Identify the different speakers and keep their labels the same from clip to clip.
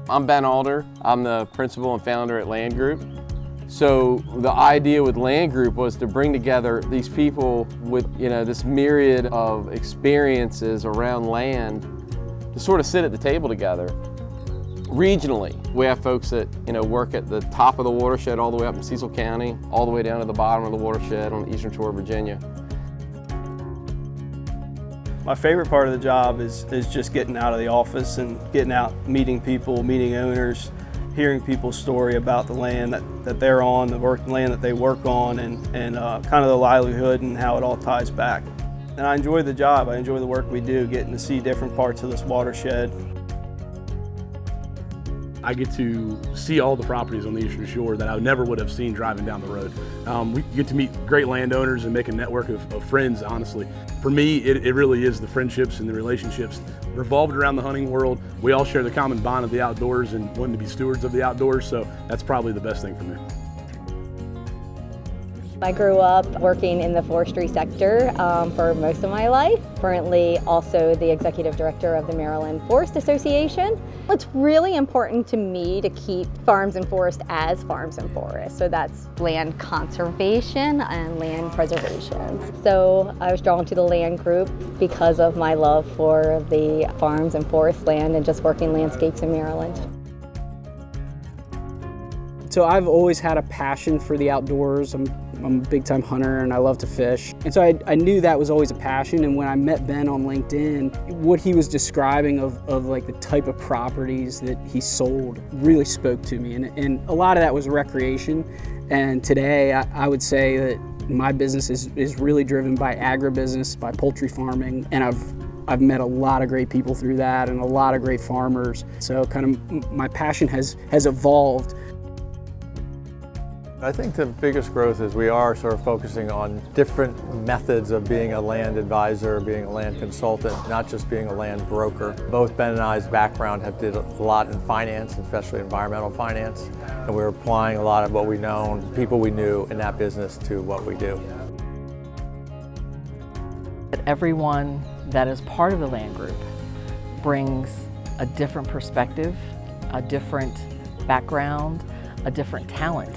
Speaker 1: I'm Ben Alder. I'm the principal and founder at Land Group. So the idea with Land Group was to bring together these people with, this myriad of experiences around land to sort of sit at the table together. Regionally, we have folks that work at the top of the watershed all the way up in Cecil County, all the way down to the bottom of the watershed on the eastern shore of Virginia.
Speaker 2: My favorite part of the job is just getting out of the office and getting out, meeting people, meeting owners, hearing people's story about the land that they're on, the land that they work on, and kind of the livelihood and how it all ties back. And I enjoy the job. I enjoy the work we do, getting to see different parts of this watershed.
Speaker 3: I get to see all the properties on the Eastern Shore that I never would have seen driving down the road. We get to meet great landowners and make a network of friends, honestly. For me, it really is the friendships and the relationships revolved around the hunting world. We all share the common bond of the outdoors and wanting to be stewards of the outdoors, so that's probably the best thing for me.
Speaker 4: I grew up working in the forestry sector for most of my life. Currently also the executive director of the Maryland Forest Association. It's really important to me to keep farms and forests as farms and forests. So that's land conservation and land preservation. So I was drawn to the Land Group because of my love for the farms and forest land and just working landscapes in Maryland.
Speaker 5: So I've always had a passion for the outdoors. I'm a big-time hunter and I love to fish. And so I knew that was always a passion, and when I met Ben on LinkedIn, what he was describing of like the type of properties that he sold really spoke to me. And a lot of that was recreation. And today I would say that my business is really driven by agribusiness, by poultry farming, and I've met a lot of great people through that and a lot of great farmers. So kind of my passion has evolved.
Speaker 6: I think the biggest growth is we are sort of focusing on different methods of being a land advisor, being a land consultant, not just being a land broker. Both Ben and I's background have did a lot in finance, especially environmental finance, and we're applying a lot of what we know and people we knew in that business to what we do.
Speaker 7: Everyone that is part of the Land Group brings a different perspective, a different background, a different talent.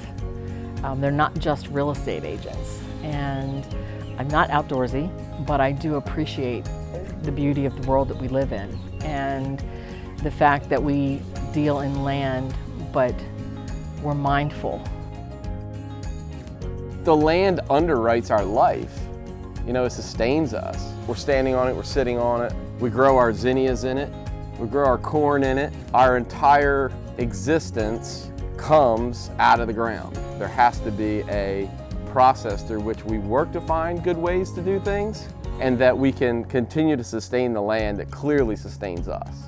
Speaker 7: They're not just real estate agents, and I'm not outdoorsy, but I do appreciate the beauty of the world that we live in and the fact that we deal in land, but we're mindful.
Speaker 1: The land underwrites our life. It sustains us. We're standing on it, we're sitting on it, we grow our zinnias in it, we grow our corn in it. Our entire existence comes out of the ground. There has to be a process through which we work to find good ways to do things, and that we can continue to sustain the land that clearly sustains us.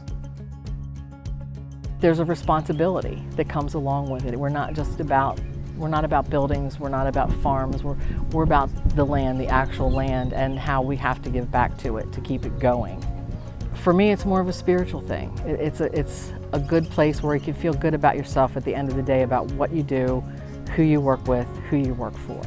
Speaker 7: There's a responsibility that comes along with it. We're not about buildings, we're not about farms, we're about the land, the actual land, and how we have to give back to it to keep it going. For me, it's more of a spiritual thing. It's a good place where you can feel good about yourself at the end of the day, about what you do, who you work with, who you work for.